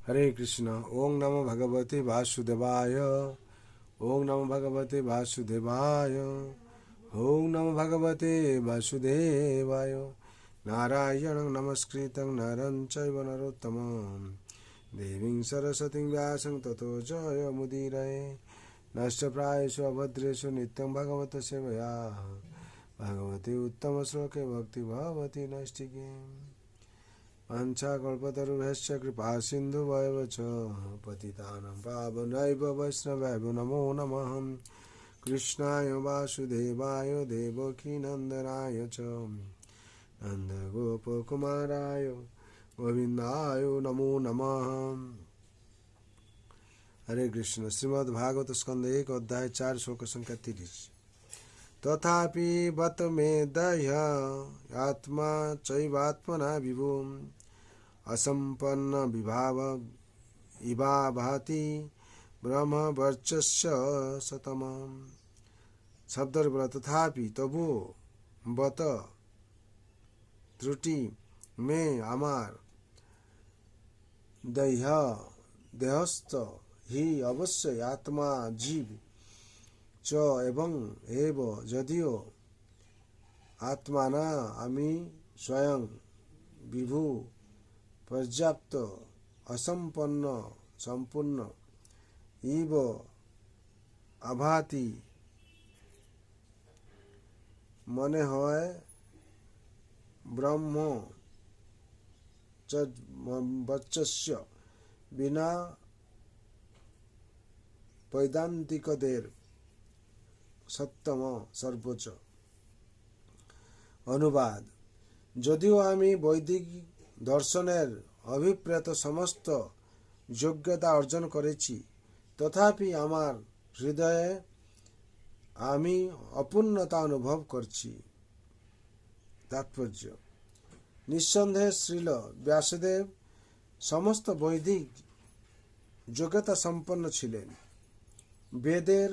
हरे कृष्ण। ओम नमो भगवते वासुदेवाय। ओम नमो भगवते वासुदेवाय। ओम नमो भगवते वासुदेवाय। नारायणं नमस्कृतं नरं चैव नरोत्तमं देवीं सरस्वतीं व्यासं ततो जयमुदीरये। नष्टप्रायेषु अभद्रेषु नित्यं भगवत सेवया भगवते उत्तमश्लोके भक्ति भवति नैष्टिके। वाञ्छाकल्पतरुभ्यश्च कृपा सिन्धुभ्येव च पतितानां पावनेभ्यो वैष्णवेभ्यो नमो नमः। कृष्णाय वासुदेवाय देवकीनन्दनाय च नन्दगोपकुमाराय गोविन्दाय नमो नमः। हरे कृष्ण। श्रीमद् भागवत स्कंद 1 अध्याय 4 श्लोक संख्या 30। तथापि बत मे दह्य आत्मा चैवात्मना विभुम् असंपन्न विभाव इवा भाति ब्रह्म वर्चस्य सतमम्। शब्द बोला तथापि तबु बत त्रुटि में आमार देह देहस्थ ही अवश्य आत्मा जीव च एवं एव यदिओ आत्माना आमी स्वयं विभु पर्याप्त असंपन्न संपूर्ण इव अभाति मने হয় ब्रह्म वर्चस्य बिना वैदांतिकদের सप्तम सर्वोच्च। अनुवाद। যদিও আমি বৈদিক দর্শনের অভিপ্রেত সমস্ত যোগ্যতা অর্জন করেছি, তথাপি আমার হৃদয়ে আমি অপূর্ণতা অনুভব করছি। তাৎপর্য। নিঃসন্দেহে শ্রীল ব্যাসদেব সমস্ত বৈদিক যোগ্যতা সম্পন্ন ছিলেন। বেদের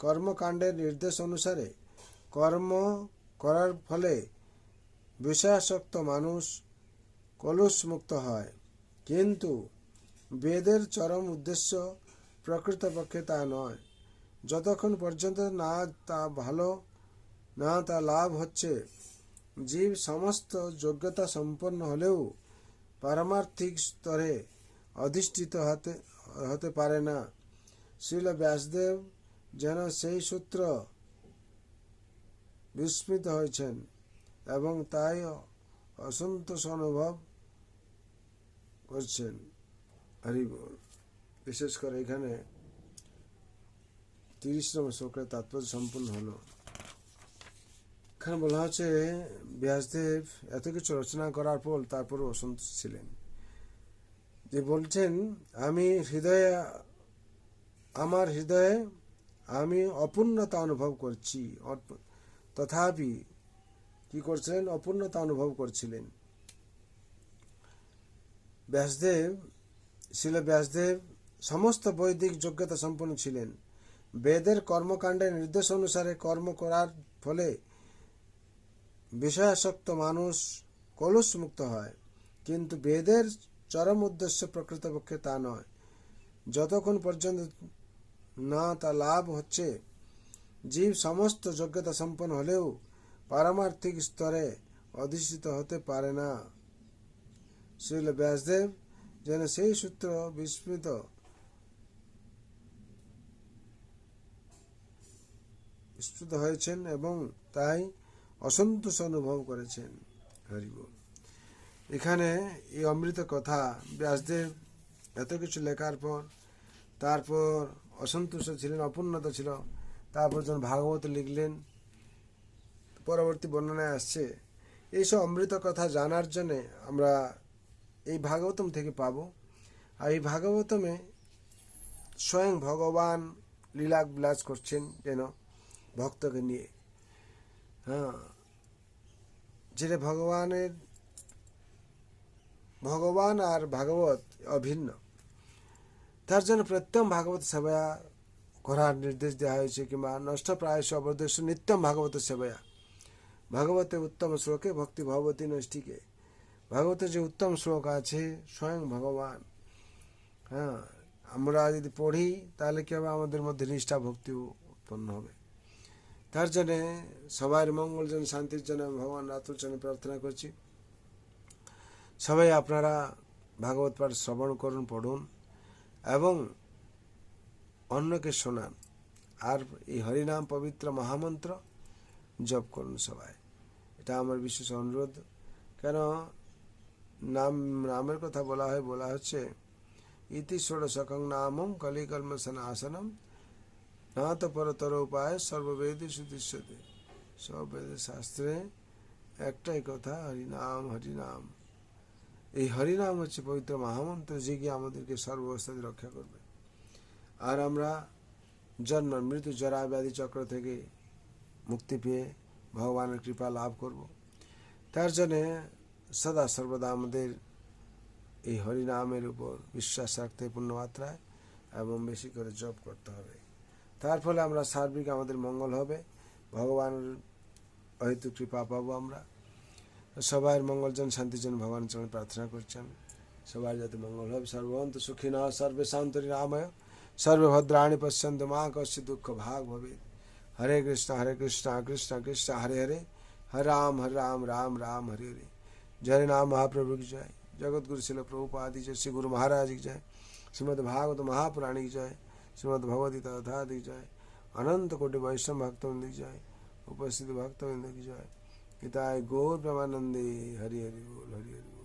কর্মকাণ্ডের নির্দেশ অনুসারে কর্ম করার ফলে বিষয়াসক্ত মানুষ কলুষমুক্ত হয়, কিন্তু বেদের চরম উদ্দেশ্য প্রকৃতপক্ষে তা নয়। যতক্ষণ পর্যন্ত না তা লাভ হচ্ছে, জীব সমস্ত যোগ্যতা সম্পন্ন হলেও পারমার্থিক স্তরে অধিষ্ঠিত হতে পারে না। শ্রীল ব্যাসদেব যেন সেই সূত্র বিস্মৃত হয়েছেন এবং তাই অসন্তোষ অনুভব করছেন। হরি বল। বিশেষ করে এখানে 30 নম্বর শ্লোকের তাৎপর্য সম্পূর্ণ হলো। এখানে বলা হচ্ছে ব্যাসদেব এত কিছু রচনা করার পর তারপরও অসন্তোষ ছিলেন। যে বলছেন আমার হৃদয়ে আমি অপূর্ণতা অনুভব করছি। তথাপি কি করছিলেন? অপূর্ণতা অনুভব করছিলেন। শ্রীল ব্যাসদেব সমস্ত বৈদিক যোগ্যতা সম্পন্ন ছিলেন। বেদের কর্মকাণ্ডের নির্দেশ অনুসারে কর্ম করার ফলে বিষয়াসক্ত মানুষ কলুষমুক্ত হয়, কিন্তু বেদের চরম উদ্দেশ্য প্রকৃতপক্ষে তা নয়। যতক্ষণ পর্যন্ত না তা লাভ হচ্ছে, জীব সমস্ত যোগ্যতা সম্পন্ন হলেও পারমার্থিক স্তরে অধিষ্ঠিত হতে পারে না। শ্রীল ব্যাসদেব যেন সেই সূত্র বিস্মৃত হয়েছেন এবং তাই অসন্তোষ অনুভব করেছেন। হরি বল। এখানে এই অমৃত কথা ব্যাসদেব এত কিছু লেখার পর তারপর অসন্তুষ্ট ছিলেন, অপূর্ণতা ছিল। তারপর যখন ভাগবত লিখলেন, পরবর্তী বর্ণনায় আসছে এইসব অমৃত কথা জানার জন্যে আমরা এই ভাগবতম থেকে পাব। আর এই ভাগবতমে স্বয়ং ভগবান লীলা বিলাস করছেন যেন ভক্তকে নিয়ে। যেটা ভগবান আর ভাগবত অভিন্ন, তার জন্য প্রত্যেক ভাগবত সেবা করার নির্দেশ দেওয়া হয়েছে, কিংবা নষ্টপ্রায়শ অবদেশ নিত্যম ভাগবত সেবয়া ভাগবতে উত্তম শ্লোকে ভক্তি ভগবতী নৈষ্ঠিকে। ভাগবতের যে উত্তম শ্লোক আছে স্বয়ং ভগবান হ্যাঁ, আমরা যদি পড়ি তাহলে কি হবে, আমাদের মধ্যে নিষ্ঠা ভক্তি উৎপন্ন হবে। তার জন্যে সবার মঙ্গল জন্য, শান্তির জন্য ভগবান রাতুল জন্য প্রার্থনা করছি। সবাই আপনারা ভাগবত পাঠ শ্রবণ করুন, পড়ুন এবং অন্যকে শোনান। আর এই হরিনাম পবিত্র মহামন্ত্র জপ করুন সবাই, এটা আমার বিশেষ অনুরোধ। কেন নামের কথা বলা হচ্ছে ইতি ষোড়শকং নামম কলিকল্মসন আসনম না তো পরতর উপায় সর্ববেদে সুদৃশ্যতে। সব বেদের শাস্ত্রে একটাই কথা, হরিনাম হরিনাম। এই হরিনাম হচ্ছে পবিত্র মহামন্ত্র, যে গিয়ে আমাদেরকে সর্বাবস্থাতে রক্ষা করবে। আর আমরা জন্ম মৃত্যু জরা ব্যাধি চক্র থেকে মুক্তি পেয়ে ভগবানের কৃপা লাভ করব। তার জন্যে সদা সর্বদা আমাদের এই হরিনামের উপর বিশ্বাস রাখতে পূর্ণমাত্রায় এবং বেশি করে জপ করতে হবে। তার ফলে আমরা সার্বিক আমাদের মঙ্গল হবে, ভগবানের হয়তো কৃপা পাবো আমরা। সবার মঙ্গল জন, শান্তির জন্য ভগবানের চরণে প্রার্থনা করছেন, সবার যাতে মঙ্গল হবে। সর্বন্ত সুখিন সর্বে শান্তরি রাময় সর্বে ভদ্রাণি পশ্যন্ত মা কশ্চিৎ দুঃখ ভাগ ভবে। হরে কৃষ্ণ কৃষ্ণ কৃষ্ণ হরে হরে, হরে রাম রাম রাম हरे हरे। जय नाम महाप्रभु की जय, जगत गुरु शिल प्रभुपाद की जय, श्री गुरु महाराज की जय, श्रीमद् भागवत महापुराणी की जय, श्रीमद् भगवद्गीता कथा की जय, अनंत कोटि वैष्णव भक्तवृंद की जय, उपस्थित भक्तवृंद की जय। हिताय गौर प्रेमानंदे। हरि हरि बोल, हरि हरि बोल।